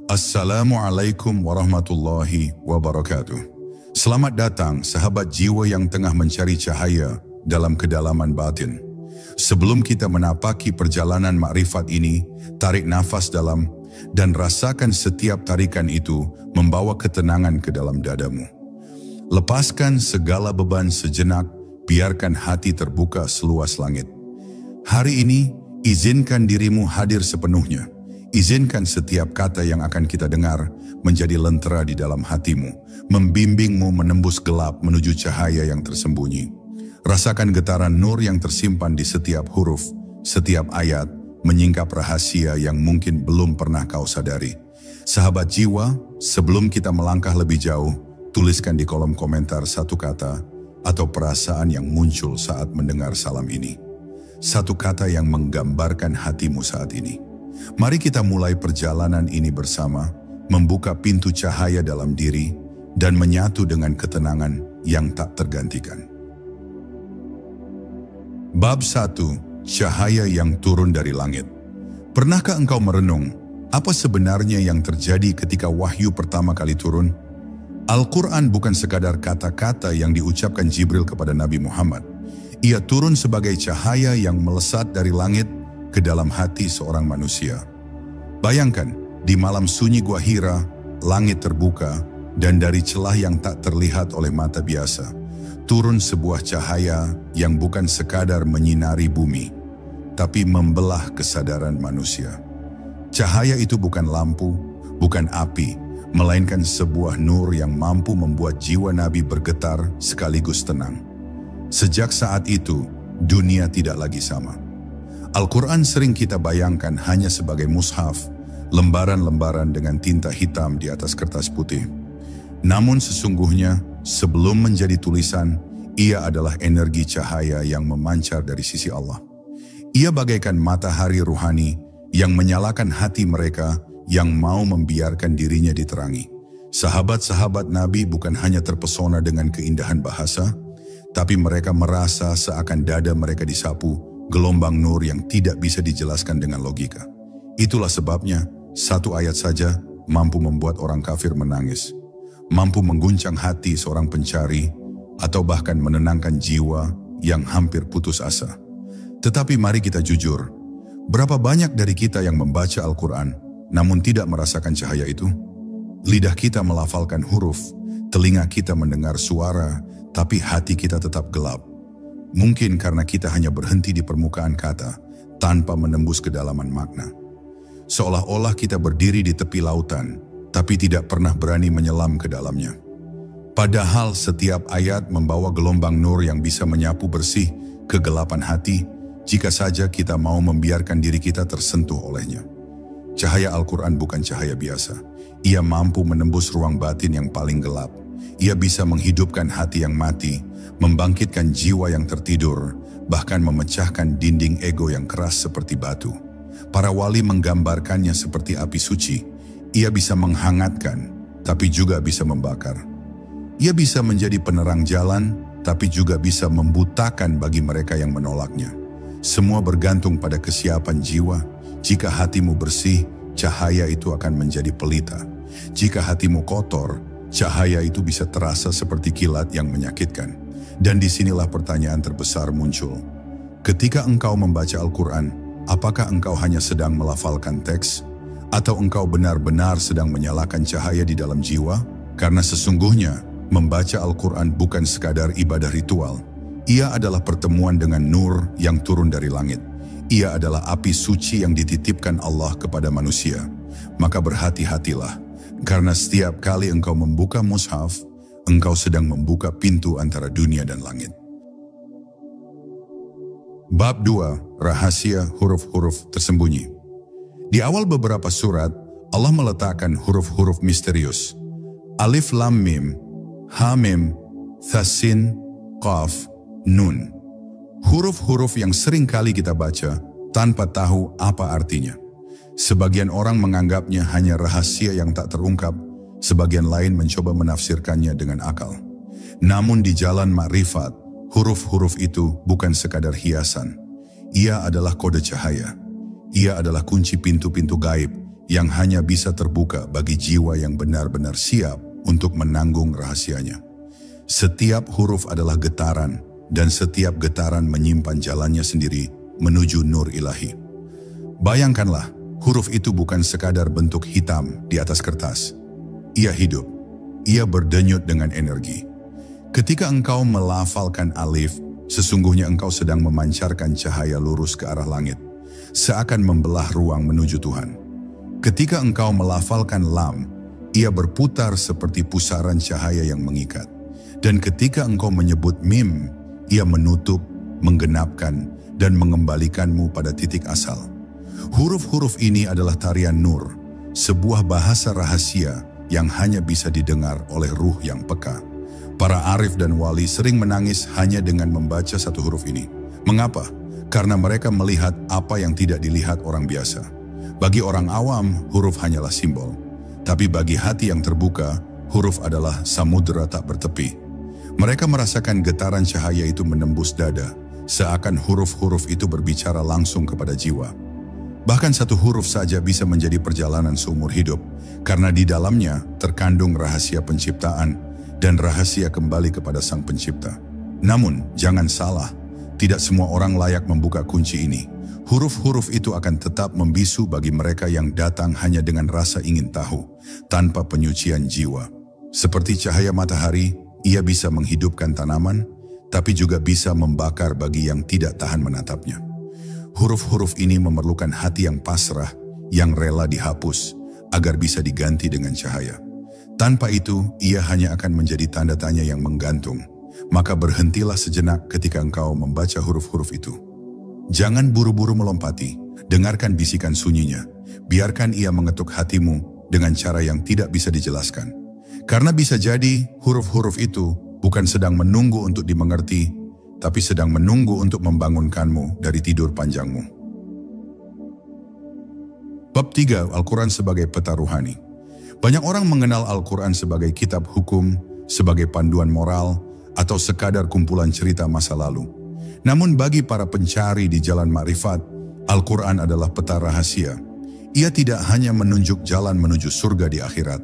Assalamualaikum warahmatullahi wabarakatuh. Selamat datang sahabat jiwa yang tengah mencari cahaya dalam kedalaman batin. Sebelum kita menapaki perjalanan makrifat ini, tarik nafas dalam dan rasakan setiap tarikan itu membawa ketenangan ke dalam dadamu. Lepaskan segala beban sejenak, biarkan hati terbuka seluas langit. Hari ini, izinkan dirimu hadir sepenuhnya. Izinkan setiap kata yang akan kita dengar menjadi lentera di dalam hatimu, membimbingmu menembus gelap menuju cahaya yang tersembunyi. Rasakan getaran nur yang tersimpan di setiap huruf, setiap ayat, menyingkap rahasia yang mungkin belum pernah kau sadari. Sahabat jiwa, sebelum kita melangkah lebih jauh, tuliskan di kolom komentar satu kata atau perasaan yang muncul saat mendengar salam ini. Satu kata yang menggambarkan hatimu saat ini. Mari kita mulai perjalanan ini bersama, membuka pintu cahaya dalam diri, dan menyatu dengan ketenangan yang tak tergantikan. Bab 1. Cahaya yang turun dari langit. Pernahkah engkau merenung, apa sebenarnya yang terjadi ketika wahyu pertama kali turun? Al-Quran bukan sekadar kata-kata yang diucapkan Jibril kepada Nabi Muhammad. Ia turun sebagai cahaya yang melesat dari langit ke dalam hati seorang manusia. Bayangkan, di malam sunyi Gua Hira, langit terbuka, dan dari celah yang tak terlihat oleh mata biasa, turun sebuah cahaya yang bukan sekadar menyinari bumi, tapi membelah kesadaran manusia. Cahaya itu bukan lampu, bukan api, melainkan sebuah nur yang mampu membuat jiwa Nabi bergetar sekaligus tenang. Sejak saat itu, dunia tidak lagi sama. Al-Quran sering kita bayangkan hanya sebagai mushaf, lembaran-lembaran dengan tinta hitam di atas kertas putih. Namun sesungguhnya, sebelum menjadi tulisan, ia adalah energi cahaya yang memancar dari sisi Allah. Ia bagaikan matahari ruhani yang menyalakan hati mereka yang mau membiarkan dirinya diterangi. Sahabat-sahabat Nabi bukan hanya terpesona dengan keindahan bahasa, tapi mereka merasa seakan dada mereka disapu gelombang nur yang tidak bisa dijelaskan dengan logika. Itulah sebabnya, satu ayat saja mampu membuat orang kafir menangis, mampu mengguncang hati seorang pencari, atau bahkan menenangkan jiwa yang hampir putus asa. Tetapi mari kita jujur, berapa banyak dari kita yang membaca Al-Quran, namun tidak merasakan cahaya itu? Lidah kita melafalkan huruf, telinga kita mendengar suara, tapi hati kita tetap gelap. Mungkin karena kita hanya berhenti di permukaan kata, tanpa menembus kedalaman makna. Seolah-olah kita berdiri di tepi lautan, tapi tidak pernah berani menyelam ke dalamnya. Padahal setiap ayat membawa gelombang nur yang bisa menyapu bersih kegelapan hati, jika saja kita mau membiarkan diri kita tersentuh olehnya. Cahaya Al-Quran bukan cahaya biasa. Ia mampu menembus ruang batin yang paling gelap. Ia bisa menghidupkan hati yang mati, membangkitkan jiwa yang tertidur, bahkan memecahkan dinding ego yang keras seperti batu. Para wali menggambarkannya seperti api suci. Ia bisa menghangatkan, tapi juga bisa membakar. Ia bisa menjadi penerang jalan, tapi juga bisa membutakan bagi mereka yang menolaknya. Semua bergantung pada kesiapan jiwa. Jika hatimu bersih, cahaya itu akan menjadi pelita. Jika hatimu kotor, cahaya itu bisa terasa seperti kilat yang menyakitkan. Dan disinilah pertanyaan terbesar muncul. Ketika engkau membaca Al-Quran, apakah engkau hanya sedang melafalkan teks? Atau engkau benar-benar sedang menyalakan cahaya di dalam jiwa? Karena sesungguhnya, membaca Al-Quran bukan sekadar ibadah ritual. Ia adalah pertemuan dengan nur yang turun dari langit. Ia adalah api suci yang dititipkan Allah kepada manusia. Maka berhati-hatilah. Karena setiap kali engkau membuka mushaf, engkau sedang membuka pintu antara dunia dan langit. Bab 2. Rahasia huruf-huruf tersembunyi. Di awal beberapa surat, Allah meletakkan huruf-huruf misterius. Alif Lam Mim, Ha Mim, Tha Sin, Qaf, Nun. Huruf-huruf yang sering kali kita baca tanpa tahu apa artinya. Sebagian orang menganggapnya hanya rahasia yang tak terungkap, sebagian lain mencoba menafsirkannya dengan akal. Namun di jalan makrifat, huruf-huruf itu bukan sekadar hiasan. Ia adalah kode cahaya. Ia adalah kunci pintu-pintu gaib yang hanya bisa terbuka bagi jiwa yang benar-benar siap untuk menanggung rahasianya. Setiap huruf adalah getaran, dan setiap getaran menyimpan jalannya sendiri menuju nur ilahi. Bayangkanlah, huruf itu bukan sekadar bentuk hitam di atas kertas. Ia hidup, ia berdenyut dengan energi. Ketika engkau melafalkan alif, sesungguhnya engkau sedang memancarkan cahaya lurus ke arah langit, seakan membelah ruang menuju Tuhan. Ketika engkau melafalkan lam, ia berputar seperti pusaran cahaya yang mengikat. Dan ketika engkau menyebut mim, ia menutup, menggenapkan, dan mengembalikanmu pada titik asal. Huruf-huruf ini adalah tarian nur, sebuah bahasa rahasia yang hanya bisa didengar oleh ruh yang peka. Para arif dan wali sering menangis hanya dengan membaca satu huruf ini. Mengapa? Karena mereka melihat apa yang tidak dilihat orang biasa. Bagi orang awam, huruf hanyalah simbol. Tapi bagi hati yang terbuka, huruf adalah samudera tak bertepi. Mereka merasakan getaran cahaya itu menembus dada, seakan huruf-huruf itu berbicara langsung kepada jiwa. Bahkan satu huruf saja bisa menjadi perjalanan seumur hidup, karena di dalamnya terkandung rahasia penciptaan dan rahasia kembali kepada Sang Pencipta. Namun, jangan salah, tidak semua orang layak membuka kunci ini. Huruf-huruf itu akan tetap membisu bagi mereka yang datang hanya dengan rasa ingin tahu, tanpa penyucian jiwa. Seperti cahaya matahari, ia bisa menghidupkan tanaman, tapi juga bisa membakar bagi yang tidak tahan menatapnya. Huruf-huruf ini memerlukan hati yang pasrah, yang rela dihapus, agar bisa diganti dengan cahaya. Tanpa itu, ia hanya akan menjadi tanda tanya yang menggantung. Maka berhentilah sejenak ketika engkau membaca huruf-huruf itu. Jangan buru-buru melompati, dengarkan bisikan sunyinya. Biarkan ia mengetuk hatimu dengan cara yang tidak bisa dijelaskan. Karena bisa jadi huruf-huruf itu bukan sedang menunggu untuk dimengerti, tapi sedang menunggu untuk membangunkanmu dari tidur panjangmu. Bab 3, Al-Quran sebagai peta ruhani. Banyak orang mengenal Al-Quran sebagai kitab hukum, sebagai panduan moral, atau sekadar kumpulan cerita masa lalu. Namun bagi para pencari di jalan makrifat, Al-Quran adalah peta rahasia. Ia tidak hanya menunjuk jalan menuju surga di akhirat,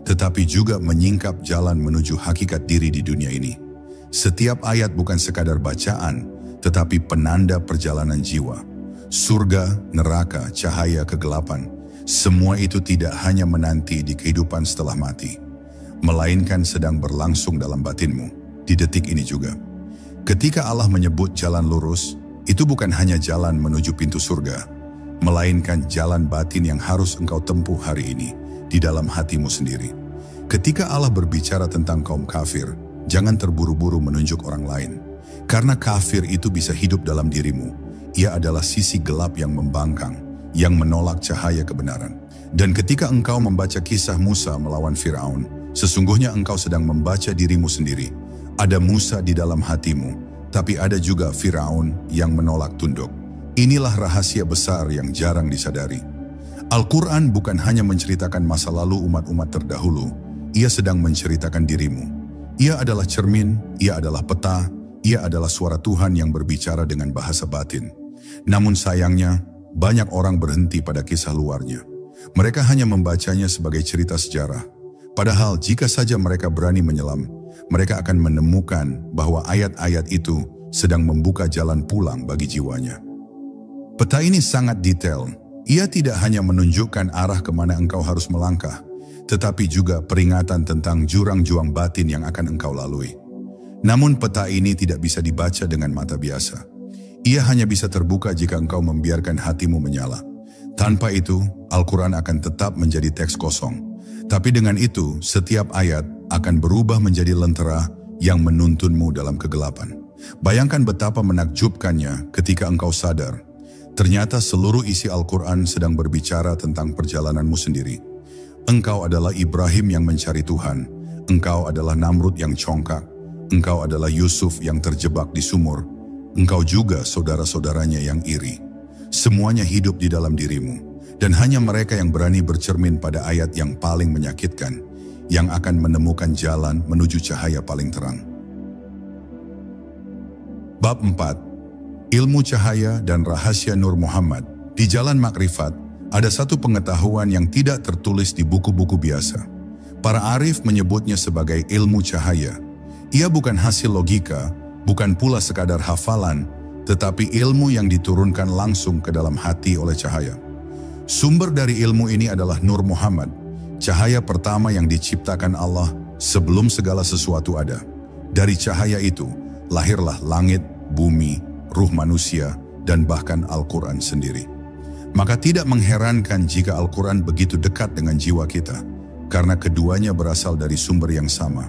tetapi juga menyingkap jalan menuju hakikat diri di dunia ini. Setiap ayat bukan sekadar bacaan, tetapi penanda perjalanan jiwa. Surga, neraka, cahaya, kegelapan, semua itu tidak hanya menanti di kehidupan setelah mati, melainkan sedang berlangsung dalam batinmu, di detik ini juga. Ketika Allah menyebut jalan lurus, itu bukan hanya jalan menuju pintu surga, melainkan jalan batin yang harus engkau tempuh hari ini, di dalam hatimu sendiri. Ketika Allah berbicara tentang kaum kafir, jangan terburu-buru menunjuk orang lain. Karena kafir itu bisa hidup dalam dirimu. Ia adalah sisi gelap yang membangkang, yang menolak cahaya kebenaran. Dan ketika engkau membaca kisah Musa melawan Firaun, sesungguhnya engkau sedang membaca dirimu sendiri. Ada Musa di dalam hatimu, tapi ada juga Firaun yang menolak tunduk. Inilah rahasia besar yang jarang disadari. Al-Quran bukan hanya menceritakan masa lalu umat-umat terdahulu, ia sedang menceritakan dirimu. Ia adalah cermin, ia adalah peta, ia adalah suara Tuhan yang berbicara dengan bahasa batin. Namun sayangnya, banyak orang berhenti pada kisah luarnya. Mereka hanya membacanya sebagai cerita sejarah. Padahal jika saja mereka berani menyelam, mereka akan menemukan bahwa ayat-ayat itu sedang membuka jalan pulang bagi jiwanya. Peta ini sangat detail. Ia tidak hanya menunjukkan arah kemana engkau harus melangkah, tetapi juga peringatan tentang jurang juang batin yang akan engkau lalui. Namun peta ini tidak bisa dibaca dengan mata biasa. Ia hanya bisa terbuka jika engkau membiarkan hatimu menyala. Tanpa itu, Al-Quran akan tetap menjadi teks kosong. Tapi dengan itu, setiap ayat akan berubah menjadi lentera yang menuntunmu dalam kegelapan. Bayangkan betapa menakjubkannya ketika engkau sadar. Ternyata seluruh isi Al-Quran sedang berbicara tentang perjalananmu sendiri. Engkau adalah Ibrahim yang mencari Tuhan. Engkau adalah Namrud yang congkak. Engkau adalah Yusuf yang terjebak di sumur. Engkau juga saudara-saudaranya yang iri. Semuanya hidup di dalam dirimu. Dan hanya mereka yang berani bercermin pada ayat yang paling menyakitkan, yang akan menemukan jalan menuju cahaya paling terang. Bab 4. Ilmu cahaya dan rahasia Nur Muhammad. Di jalan makrifat, Ada satu pengetahuan yang tidak tertulis di buku-buku biasa. Para arif menyebutnya sebagai ilmu cahaya. Ia bukan hasil logika, bukan pula sekadar hafalan, tetapi ilmu yang diturunkan langsung ke dalam hati oleh cahaya. Sumber dari ilmu ini adalah Nur Muhammad, cahaya pertama yang diciptakan Allah sebelum segala sesuatu ada. Dari cahaya itu, lahirlah langit, bumi, ruh manusia, dan bahkan Al-Quran sendiri. Maka tidak mengherankan jika Al-Quran begitu dekat dengan jiwa kita, karena keduanya berasal dari sumber yang sama,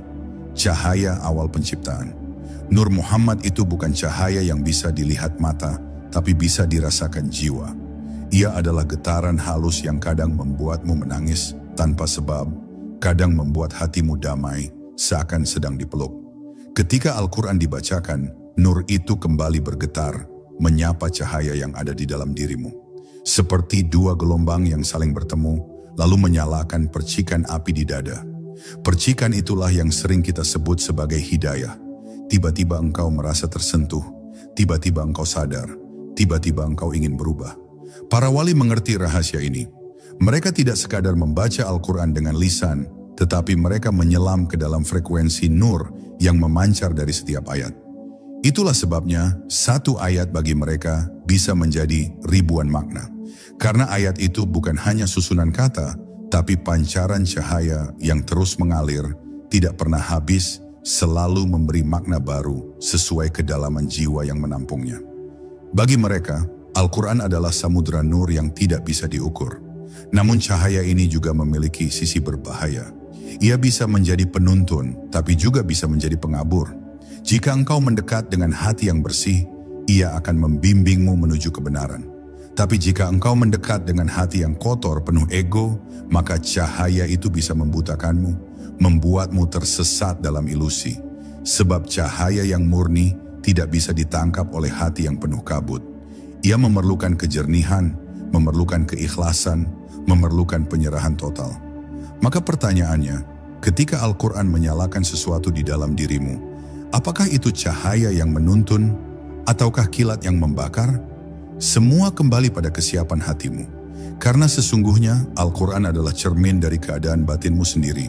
cahaya awal penciptaan. Nur Muhammad itu bukan cahaya yang bisa dilihat mata, tapi bisa dirasakan jiwa. Ia adalah getaran halus yang kadang membuatmu menangis tanpa sebab, kadang membuat hatimu damai, seakan sedang dipeluk. Ketika Al-Quran dibacakan, nur itu kembali bergetar, menyapa cahaya yang ada di dalam dirimu. Seperti dua gelombang yang saling bertemu, lalu menyalakan percikan api di dada. Percikan itulah yang sering kita sebut sebagai hidayah. Tiba-tiba engkau merasa tersentuh, tiba-tiba engkau sadar, tiba-tiba engkau ingin berubah. Para wali mengerti rahasia ini. Mereka tidak sekadar membaca Al-Quran dengan lisan, tetapi mereka menyelam ke dalam frekuensi nur yang memancar dari setiap ayat. Itulah sebabnya satu ayat bagi mereka bisa menjadi ribuan makna. Karena ayat itu bukan hanya susunan kata, tapi pancaran cahaya yang terus mengalir, tidak pernah habis, selalu memberi makna baru sesuai kedalaman jiwa yang menampungnya. Bagi mereka, Al-Quran adalah samudera nur yang tidak bisa diukur. Namun cahaya ini juga memiliki sisi berbahaya. Ia bisa menjadi penuntun, tapi juga bisa menjadi pengabur. Jika engkau mendekat dengan hati yang bersih, ia akan membimbingmu menuju kebenaran. Tapi jika engkau mendekat dengan hati yang kotor, penuh ego, maka cahaya itu bisa membutakanmu, membuatmu tersesat dalam ilusi. Sebab cahaya yang murni tidak bisa ditangkap oleh hati yang penuh kabut. Ia memerlukan kejernihan, memerlukan keikhlasan, memerlukan penyerahan total. Maka pertanyaannya, ketika Al-Quran menyalakan sesuatu di dalam dirimu, apakah itu cahaya yang menuntun, ataukah kilat yang membakar? Semua kembali pada kesiapan hatimu. Karena sesungguhnya Al-Quran adalah cermin dari keadaan batinmu sendiri.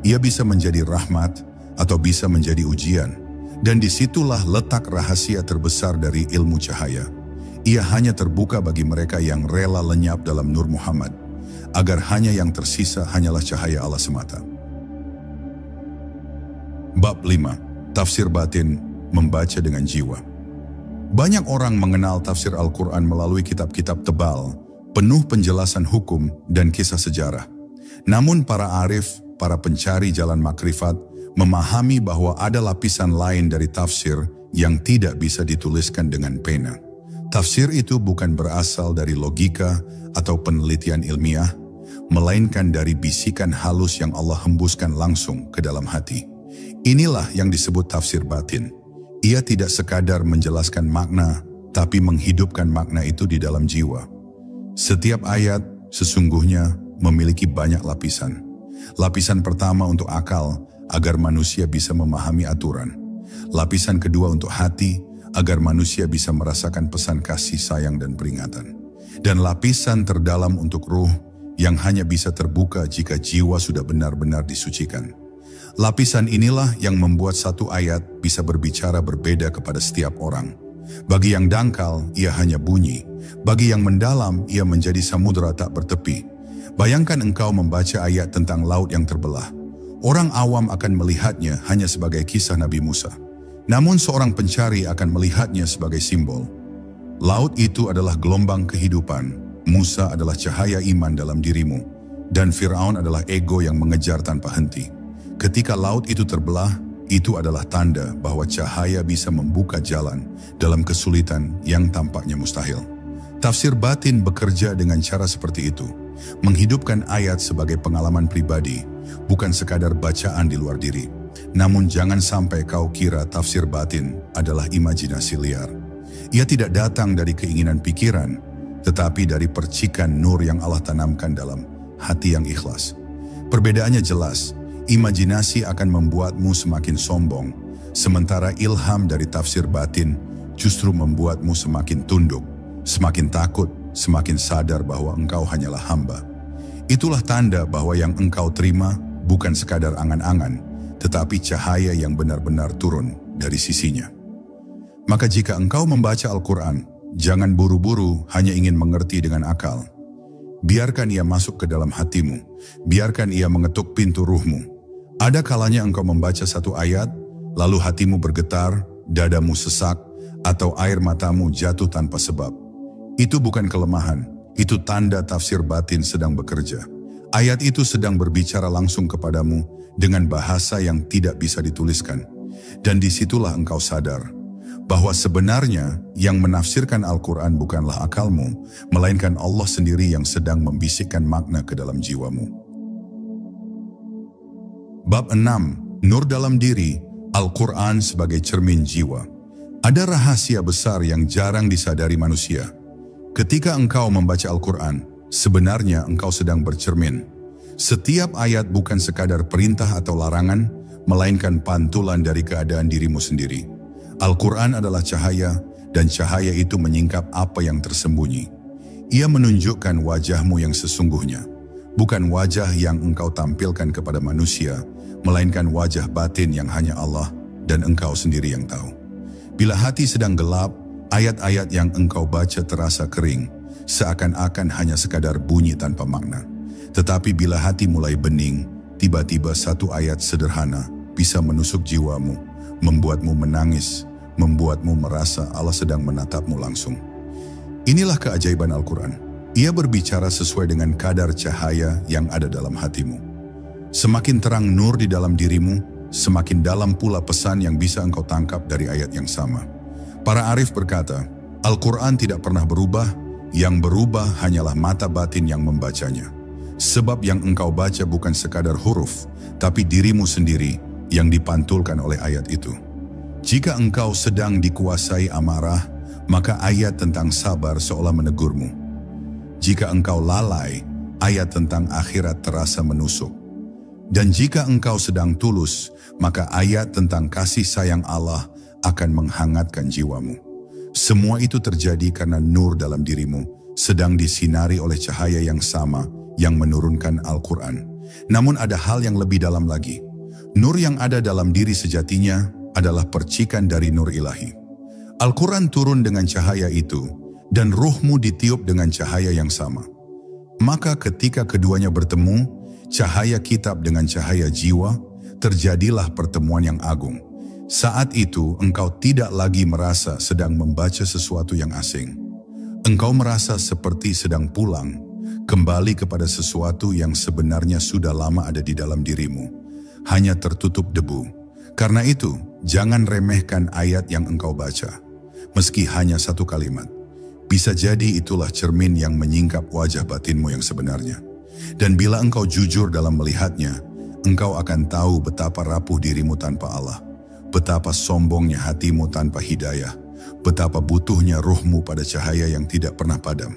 Ia bisa menjadi rahmat atau bisa menjadi ujian. Dan disitulah letak rahasia terbesar dari ilmu cahaya. Ia hanya terbuka bagi mereka yang rela lenyap dalam Nur Muhammad, agar hanya yang tersisa hanyalah cahaya Allah semata. Bab 5. Tafsir batin, membaca dengan jiwa. Banyak orang mengenal tafsir Al-Quran melalui kitab-kitab tebal, penuh penjelasan hukum dan kisah sejarah. Namun para arif, para pencari jalan makrifat, memahami bahwa ada lapisan lain dari tafsir yang tidak bisa dituliskan dengan pena. Tafsir itu bukan berasal dari logika atau penelitian ilmiah, melainkan dari bisikan halus yang Allah hembuskan langsung ke dalam hati. Inilah yang disebut tafsir batin. Ia tidak sekadar menjelaskan makna, tapi menghidupkan makna itu di dalam jiwa. Setiap ayat sesungguhnya memiliki banyak lapisan. Lapisan pertama untuk akal, agar manusia bisa memahami aturan. Lapisan kedua untuk hati, agar manusia bisa merasakan pesan kasih sayang dan peringatan. Dan lapisan terdalam untuk ruh, yang hanya bisa terbuka jika jiwa sudah benar-benar disucikan. Lapisan inilah yang membuat satu ayat bisa berbicara berbeda kepada setiap orang. Bagi yang dangkal, ia hanya bunyi. Bagi yang mendalam, ia menjadi samudera tak bertepi. Bayangkan engkau membaca ayat tentang laut yang terbelah. Orang awam akan melihatnya hanya sebagai kisah Nabi Musa. Namun seorang pencari akan melihatnya sebagai simbol. Laut itu adalah gelombang kehidupan. Musa adalah cahaya iman dalam dirimu. Dan Fir'aun adalah ego yang mengejar tanpa henti. Ketika laut itu terbelah, itu adalah tanda bahwa cahaya bisa membuka jalan dalam kesulitan yang tampaknya mustahil. Tafsir batin bekerja dengan cara seperti itu, menghidupkan ayat sebagai pengalaman pribadi, bukan sekadar bacaan di luar diri. Namun jangan sampai kau kira tafsir batin adalah imajinasi liar. Ia tidak datang dari keinginan pikiran, tetapi dari percikan nur yang Allah tanamkan dalam hati yang ikhlas. Perbedaannya jelas. Imajinasi akan membuatmu semakin sombong, sementara ilham dari tafsir batin justru membuatmu semakin tunduk, semakin takut, semakin sadar bahwa engkau hanyalah hamba. Itulah tanda bahwa yang engkau terima bukan sekadar angan-angan, tetapi cahaya yang benar-benar turun dari sisinya. Maka jika engkau membaca Al-Quran, jangan buru-buru hanya ingin mengerti dengan akal. Biarkan ia masuk ke dalam hatimu, biarkan ia mengetuk pintu ruhmu. Ada kalanya engkau membaca satu ayat, lalu hatimu bergetar, dadamu sesak, atau air matamu jatuh tanpa sebab. Itu bukan kelemahan, itu tanda tafsir batin sedang bekerja. Ayat itu sedang berbicara langsung kepadamu dengan bahasa yang tidak bisa dituliskan. Dan disitulah engkau sadar bahwa sebenarnya yang menafsirkan Al-Quran bukanlah akalmu, melainkan Allah sendiri yang sedang membisikkan makna ke dalam jiwamu. Bab 6. Nur dalam diri, Al-Quran sebagai cermin jiwa. Ada rahasia besar yang jarang disadari manusia. Ketika engkau membaca Al-Quran, sebenarnya engkau sedang bercermin. Setiap ayat bukan sekadar perintah atau larangan, melainkan pantulan dari keadaan dirimu sendiri. Al-Quran adalah cahaya, dan cahaya itu menyingkap apa yang tersembunyi. Ia menunjukkan wajahmu yang sesungguhnya, bukan wajah yang engkau tampilkan kepada manusia, melainkan wajah batin yang hanya Allah dan engkau sendiri yang tahu. Bila hati sedang gelap, ayat-ayat yang engkau baca terasa kering, seakan-akan hanya sekadar bunyi tanpa makna. Tetapi bila hati mulai bening, tiba-tiba satu ayat sederhana bisa menusuk jiwamu, membuatmu menangis, membuatmu merasa Allah sedang menatapmu langsung. Inilah keajaiban Al-Quran. Ia berbicara sesuai dengan kadar cahaya yang ada dalam hatimu. Semakin terang nur di dalam dirimu, semakin dalam pula pesan yang bisa engkau tangkap dari ayat yang sama. Para arif berkata, Al-Quran tidak pernah berubah, yang berubah hanyalah mata batin yang membacanya. Sebab yang engkau baca bukan sekadar huruf, tapi dirimu sendiri yang dipantulkan oleh ayat itu. Jika engkau sedang dikuasai amarah, maka ayat tentang sabar seolah menegurmu. Jika engkau lalai, ayat tentang akhirat terasa menusuk. Dan jika engkau sedang tulus, maka ayat tentang kasih sayang Allah akan menghangatkan jiwamu. Semua itu terjadi karena nur dalam dirimu sedang disinari oleh cahaya yang sama yang menurunkan Al-Quran. Namun ada hal yang lebih dalam lagi. Nur yang ada dalam diri sejatinya adalah percikan dari nur ilahi. Al-Quran turun dengan cahaya itu, dan ruhmu ditiup dengan cahaya yang sama. Maka ketika keduanya bertemu, cahaya kitab dengan cahaya jiwa, terjadilah pertemuan yang agung. Saat itu engkau tidak lagi merasa sedang membaca sesuatu yang asing. Engkau merasa seperti sedang pulang, kembali kepada sesuatu yang sebenarnya sudah lama ada di dalam dirimu, hanya tertutup debu. Karena itu, jangan remehkan ayat yang engkau baca, meski hanya satu kalimat. Bisa jadi itulah cermin yang menyingkap wajah batinmu yang sebenarnya. Dan bila engkau jujur dalam melihatnya, engkau akan tahu betapa rapuh dirimu tanpa Allah, betapa sombongnya hatimu tanpa hidayah, betapa butuhnya ruhmu pada cahaya yang tidak pernah padam.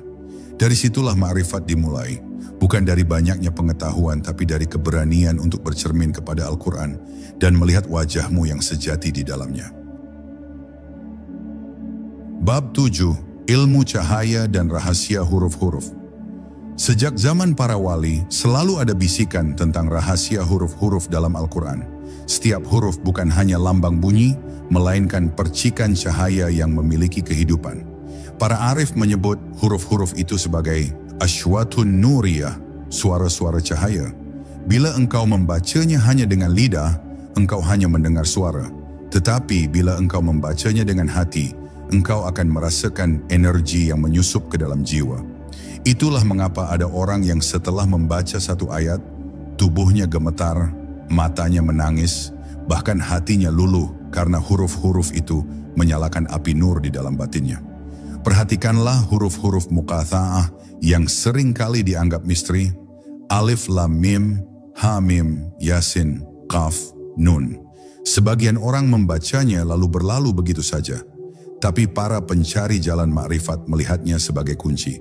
Dari situlah ma'rifat dimulai, bukan dari banyaknya pengetahuan, tapi dari keberanian untuk bercermin kepada Al-Quran dan melihat wajahmu yang sejati di dalamnya. Bab 7. Ilmu cahaya dan rahasia huruf-huruf. Sejak zaman para wali, selalu ada bisikan tentang rahasia huruf-huruf dalam Al-Quran. Setiap huruf bukan hanya lambang bunyi, melainkan percikan cahaya yang memiliki kehidupan. Para arif menyebut huruf-huruf itu sebagai asywatun nuriyah, suara-suara cahaya. Bila engkau membacanya hanya dengan lidah, engkau hanya mendengar suara. Tetapi bila engkau membacanya dengan hati, engkau akan merasakan energi yang menyusup ke dalam jiwa. Itulah mengapa ada orang yang setelah membaca satu ayat, tubuhnya gemetar, matanya menangis, bahkan hatinya luluh karena huruf-huruf itu menyalakan api nur di dalam batinnya. Perhatikanlah huruf-huruf muqatha'ah yang sering kali dianggap misteri. Alif, lam, mim, ha, mim, yasin, qaf, nun. Sebagian orang membacanya lalu berlalu begitu saja. Tapi para pencari jalan makrifat melihatnya sebagai kunci.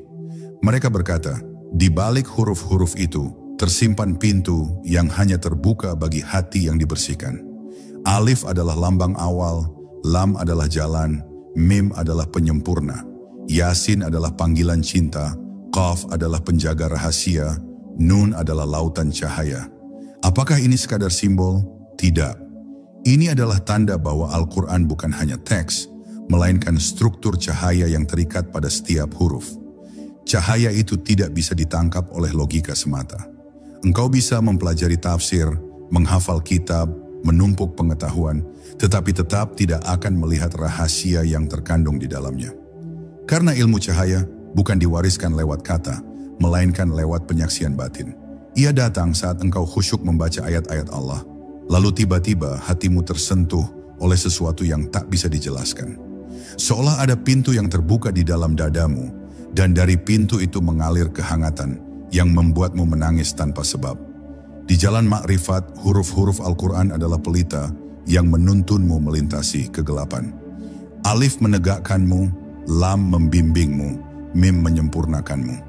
Mereka berkata, di balik huruf-huruf itu tersimpan pintu yang hanya terbuka bagi hati yang dibersihkan. Alif adalah lambang awal, lam adalah jalan, mim adalah penyempurna. Yasin adalah panggilan cinta, Qaf adalah penjaga rahasia, Nun adalah lautan cahaya. Apakah ini sekadar simbol? Tidak. Ini adalah tanda bahwa Al-Quran bukan hanya teks, melainkan struktur cahaya yang terikat pada setiap huruf. Cahaya itu tidak bisa ditangkap oleh logika semata. Engkau bisa mempelajari tafsir, menghafal kitab, menumpuk pengetahuan, tetapi tetap tidak akan melihat rahasia yang terkandung di dalamnya. Karena ilmu cahaya bukan diwariskan lewat kata, melainkan lewat penyaksian batin. Ia datang saat engkau khusyuk membaca ayat-ayat Allah, lalu tiba-tiba hatimu tersentuh oleh sesuatu yang tak bisa dijelaskan. Seolah ada pintu yang terbuka di dalam dadamu, dan dari pintu itu mengalir kehangatan yang membuatmu menangis tanpa sebab. Di jalan makrifat, huruf-huruf Al-Quran adalah pelita yang menuntunmu melintasi kegelapan. Alif menegakkanmu, lam membimbingmu, mim menyempurnakanmu.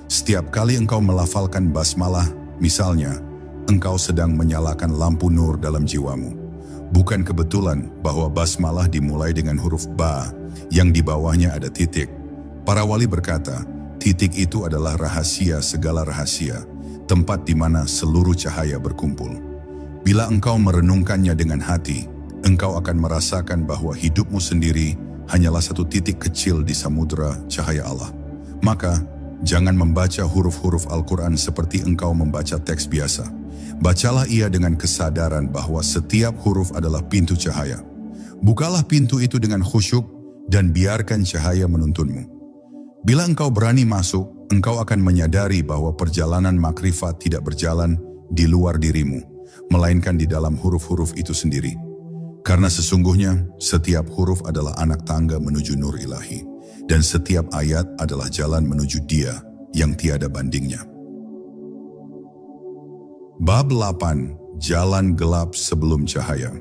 Setiap kali engkau melafalkan basmalah, misalnya, engkau sedang menyalakan lampu nur dalam jiwamu. Bukan kebetulan bahwa basmalah dimulai dengan huruf ba, yang di bawahnya ada titik. Para wali berkata, titik itu adalah rahasia segala rahasia, tempat di mana seluruh cahaya berkumpul. Bila engkau merenungkannya dengan hati, engkau akan merasakan bahwa hidupmu sendiri hanyalah satu titik kecil di samudera cahaya Allah. Maka, jangan membaca huruf-huruf Al-Quran seperti engkau membaca teks biasa. Bacalah ia dengan kesadaran bahwa setiap huruf adalah pintu cahaya. Bukalah pintu itu dengan khusyuk dan biarkan cahaya menuntunmu. Bila engkau berani masuk, engkau akan menyadari bahwa perjalanan makrifat tidak berjalan di luar dirimu, melainkan di dalam huruf-huruf itu sendiri. Karena sesungguhnya setiap huruf adalah anak tangga menuju nur ilahi, dan setiap ayat adalah jalan menuju Dia yang tiada bandingnya. Bab 8. Jalan gelap sebelum cahaya.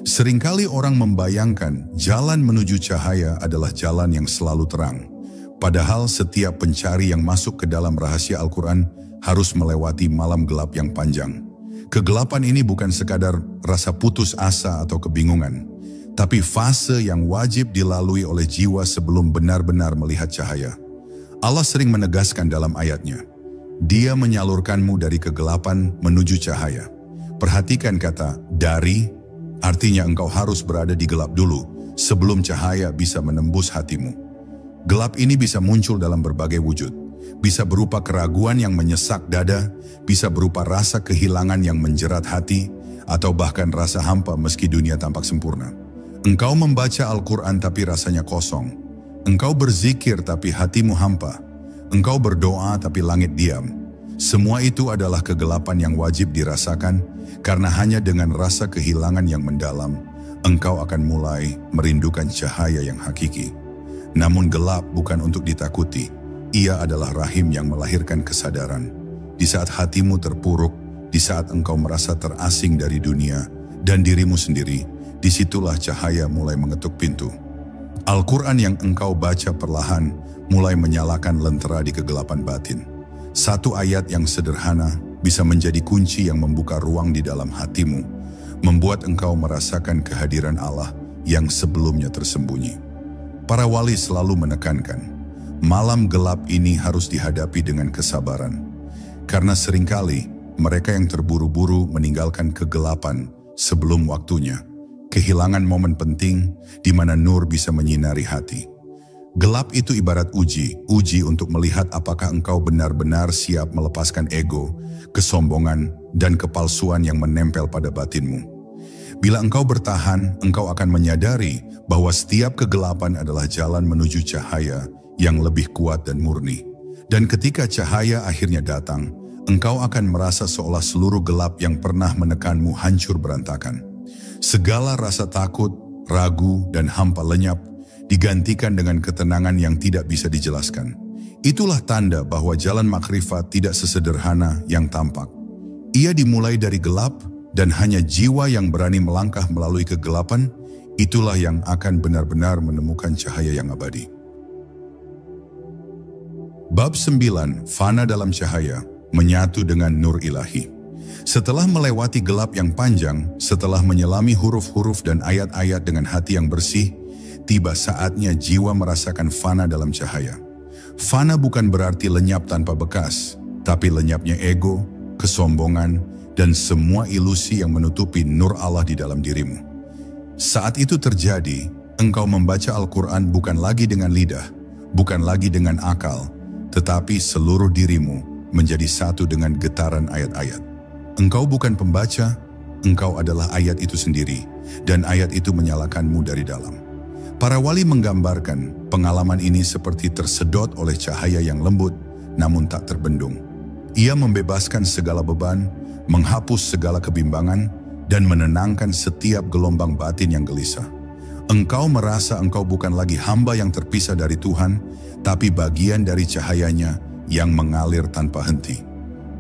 Seringkali orang membayangkan jalan menuju cahaya adalah jalan yang selalu terang. Padahal setiap pencari yang masuk ke dalam rahasia Al-Quran harus melewati malam gelap yang panjang. Kegelapan ini bukan sekadar rasa putus asa atau kebingungan, tapi fase yang wajib dilalui oleh jiwa sebelum benar-benar melihat cahaya. Allah sering menegaskan dalam ayatnya, Dia menyalurkanmu dari kegelapan menuju cahaya. Perhatikan kata dari, artinya engkau harus berada di gelap dulu sebelum cahaya bisa menembus hatimu. Gelap ini bisa muncul dalam berbagai wujud. Bisa berupa keraguan yang menyesak dada, bisa berupa rasa kehilangan yang menjerat hati, atau bahkan rasa hampa meski dunia tampak sempurna. Engkau membaca Al-Quran tapi rasanya kosong. Engkau berzikir tapi hatimu hampa. Engkau berdoa tapi langit diam. Semua itu adalah kegelapan yang wajib dirasakan, karena hanya dengan rasa kehilangan yang mendalam, engkau akan mulai merindukan cahaya yang hakiki. Namun gelap bukan untuk ditakuti, ia adalah rahim yang melahirkan kesadaran. Di saat hatimu terpuruk, di saat engkau merasa terasing dari dunia dan dirimu sendiri, disitulah cahaya mulai mengetuk pintu. Al-Quran yang engkau baca perlahan mulai menyalakan lentera di kegelapan batin. Satu ayat yang sederhana bisa menjadi kunci yang membuka ruang di dalam hatimu, membuat engkau merasakan kehadiran Allah yang sebelumnya tersembunyi. Para wali selalu menekankan, malam gelap ini harus dihadapi dengan kesabaran. Karena seringkali mereka yang terburu-buru meninggalkan kegelapan sebelum waktunya, kehilangan momen penting di mana nur bisa menyinari hati. Gelap itu ibarat uji untuk melihat apakah engkau benar-benar siap melepaskan ego, kesombongan, dan kepalsuan yang menempel pada batinmu. Bila engkau bertahan, engkau akan menyadari bahwa setiap kegelapan adalah jalan menuju cahaya yang lebih kuat dan murni. Dan ketika cahaya akhirnya datang, engkau akan merasa seolah seluruh gelap yang pernah menekanmu hancur berantakan. Segala rasa takut, ragu, dan hampa lenyap digantikan dengan ketenangan yang tidak bisa dijelaskan. Itulah tanda bahwa jalan makrifat tidak sesederhana yang tampak. Ia dimulai dari gelap, dan hanya jiwa yang berani melangkah melalui kegelapan, itulah yang akan benar-benar menemukan cahaya yang abadi. Bab 9. Fana dalam cahaya, menyatu dengan nur ilahi. Setelah melewati gelap yang panjang, setelah menyelami huruf-huruf dan ayat-ayat dengan hati yang bersih, tiba saatnya jiwa merasakan fana dalam cahaya. Fana bukan berarti lenyap tanpa bekas, tapi lenyapnya ego, kesombongan, dan semua ilusi yang menutupi nur Allah di dalam dirimu. Saat itu terjadi, engkau membaca Al-Quran bukan lagi dengan lidah, bukan lagi dengan akal, tetapi seluruh dirimu menjadi satu dengan getaran ayat-ayat. Engkau bukan pembaca, engkau adalah ayat itu sendiri, dan ayat itu menyalakanmu dari dalam. Para wali menggambarkan pengalaman ini seperti tersedot oleh cahaya yang lembut, namun tak terbendung. Ia membebaskan segala beban, menghapus segala kebimbangan, dan menenangkan setiap gelombang batin yang gelisah. Engkau merasa engkau bukan lagi hamba yang terpisah dari Tuhan, tapi bagian dari cahayanya yang mengalir tanpa henti.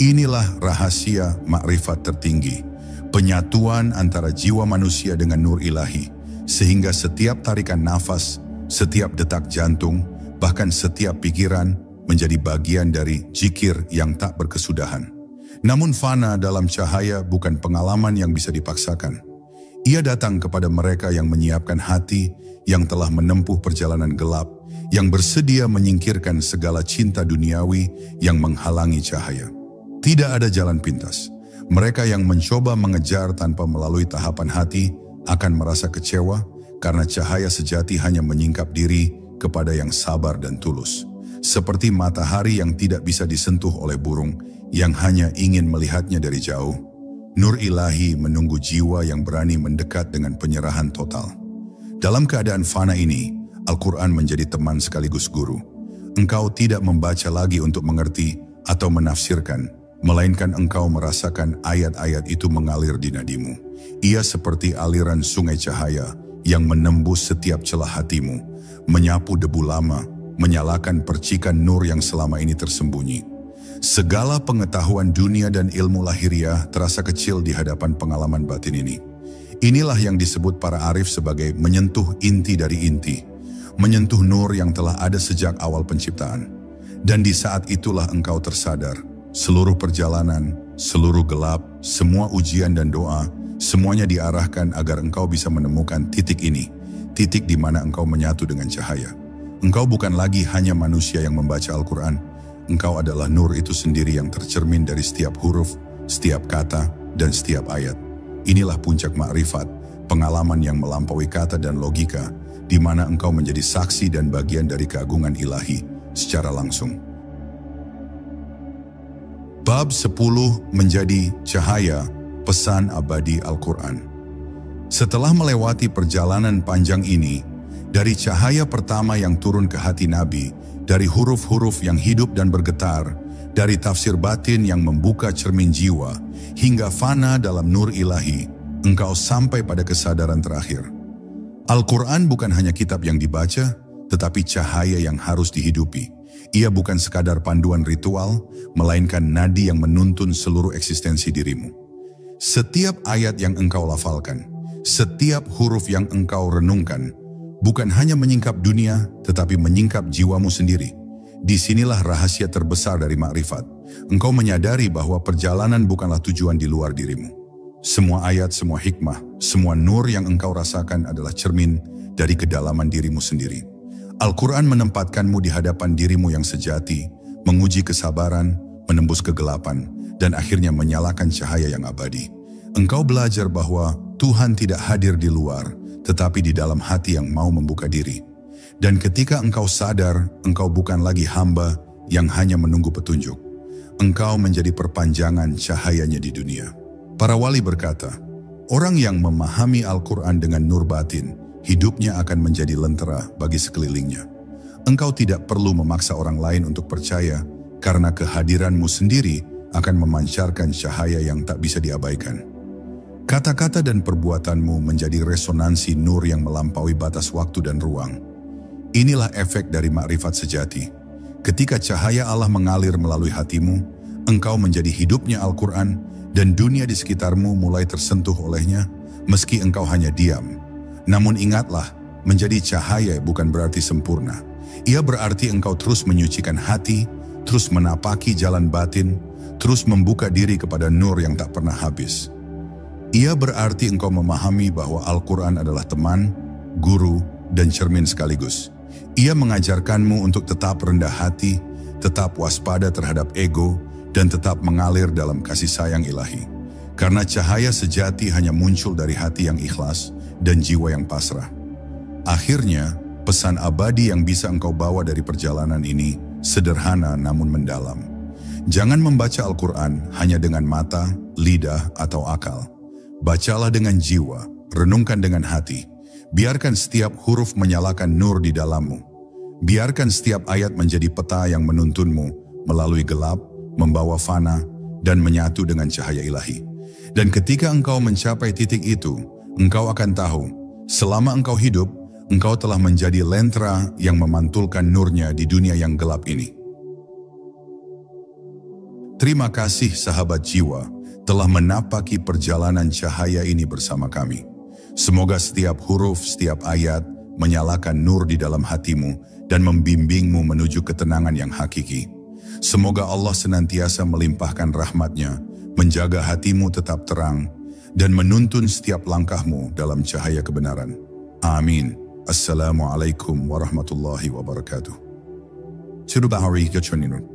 Inilah rahasia makrifat tertinggi, penyatuan antara jiwa manusia dengan nur ilahi, sehingga setiap tarikan nafas, setiap detak jantung, bahkan setiap pikiran menjadi bagian dari zikir yang tak berkesudahan. Namun fana dalam cahaya bukan pengalaman yang bisa dipaksakan. Ia datang kepada mereka yang menyiapkan hati, yang telah menempuh perjalanan gelap, yang bersedia menyingkirkan segala cinta duniawi yang menghalangi cahaya. Tidak ada jalan pintas. Mereka yang mencoba mengejar tanpa melalui tahapan hati akan merasa kecewa karena cahaya sejati hanya menyingkap diri kepada yang sabar dan tulus. Seperti matahari yang tidak bisa disentuh oleh burung yang hanya ingin melihatnya dari jauh. Nur ilahi menunggu jiwa yang berani mendekat dengan penyerahan total. Dalam keadaan fana ini, Al-Quran menjadi teman sekaligus guru. Engkau tidak membaca lagi untuk mengerti atau menafsirkan, melainkan engkau merasakan ayat-ayat itu mengalir di nadimu. Ia seperti aliran sungai cahaya yang menembus setiap celah hatimu, menyapu debu lama, menyalakan percikan nur yang selama ini tersembunyi. Segala pengetahuan dunia dan ilmu lahiriah terasa kecil di hadapan pengalaman batin ini. Inilah yang disebut para arif sebagai menyentuh inti dari inti, menyentuh nur yang telah ada sejak awal penciptaan. Dan di saat itulah engkau tersadar, seluruh perjalanan, seluruh gelap, semua ujian dan doa, semuanya diarahkan agar engkau bisa menemukan titik ini, titik di mana engkau menyatu dengan cahaya. Engkau bukan lagi hanya manusia yang membaca Al-Quran, engkau adalah nur itu sendiri yang tercermin dari setiap huruf, setiap kata, dan setiap ayat. Inilah puncak makrifat, pengalaman yang melampaui kata dan logika, di mana engkau menjadi saksi dan bagian dari keagungan ilahi secara langsung. Bab 10 menjadi cahaya, pesan abadi Al-Quran. Setelah melewati perjalanan panjang ini, dari cahaya pertama yang turun ke hati Nabi, dari huruf-huruf yang hidup dan bergetar, dari tafsir batin yang membuka cermin jiwa, hingga fana dalam nur ilahi, engkau sampai pada kesadaran terakhir. Al-Quran bukan hanya kitab yang dibaca, tetapi cahaya yang harus dihidupi. Ia bukan sekadar panduan ritual, melainkan nadi yang menuntun seluruh eksistensi dirimu. Setiap ayat yang engkau lafalkan, setiap huruf yang engkau renungkan, bukan hanya menyingkap dunia, tetapi menyingkap jiwamu sendiri. Disinilah rahasia terbesar dari makrifat. Engkau menyadari bahwa perjalanan bukanlah tujuan di luar dirimu. Semua ayat, semua hikmah, semua nur yang engkau rasakan adalah cermin dari kedalaman dirimu sendiri. Al-Quran menempatkanmu di hadapan dirimu yang sejati, menguji kesabaran, menembus kegelapan, dan akhirnya menyalakan cahaya yang abadi. Engkau belajar bahwa Tuhan tidak hadir di luar, tetapi di dalam hati yang mau membuka diri. Dan ketika engkau sadar, engkau bukan lagi hamba yang hanya menunggu petunjuk. Engkau menjadi perpanjangan cahayanya di dunia. Para wali berkata, orang yang memahami Al-Quran dengan nur batin, hidupnya akan menjadi lentera bagi sekelilingnya. Engkau tidak perlu memaksa orang lain untuk percaya, karena kehadiranmu sendiri akan memancarkan cahaya yang tak bisa diabaikan. Kata-kata dan perbuatanmu menjadi resonansi nur yang melampaui batas waktu dan ruang. Inilah efek dari makrifat sejati. Ketika cahaya Allah mengalir melalui hatimu, engkau menjadi hidupnya Al-Quran dan dunia di sekitarmu mulai tersentuh olehnya, meski engkau hanya diam. Namun ingatlah, menjadi cahaya bukan berarti sempurna. Ia berarti engkau terus menyucikan hati, terus menapaki jalan batin, terus membuka diri kepada nur yang tak pernah habis. Ia berarti engkau memahami bahwa Al-Quran adalah teman, guru, dan cermin sekaligus. Ia mengajarkanmu untuk tetap rendah hati, tetap waspada terhadap ego, dan tetap mengalir dalam kasih sayang ilahi. Karena cahaya sejati hanya muncul dari hati yang ikhlas dan jiwa yang pasrah. Akhirnya, pesan abadi yang bisa engkau bawa dari perjalanan ini sederhana namun mendalam. Jangan membaca Al-Quran hanya dengan mata, lidah, atau akal. Bacalah dengan jiwa, renungkan dengan hati. Biarkan setiap huruf menyalakan nur di dalammu. Biarkan setiap ayat menjadi peta yang menuntunmu melalui gelap, membawa fana, dan menyatu dengan cahaya ilahi. Dan ketika engkau mencapai titik itu, engkau akan tahu, selama engkau hidup, engkau telah menjadi lentera yang memantulkan nurnya di dunia yang gelap ini. Terima kasih sahabat jiwa telah menapaki perjalanan cahaya ini bersama kami. Semoga setiap huruf, setiap ayat menyalakan nur di dalam hatimu dan membimbingmu menuju ketenangan yang hakiki. Semoga Allah senantiasa melimpahkan rahmat-Nya, menjaga hatimu tetap terang, dan menuntun setiap langkahmu dalam cahaya kebenaran. Amin. Assalamualaikum warahmatullahi wabarakatuh. Sirubahari Kecuninun.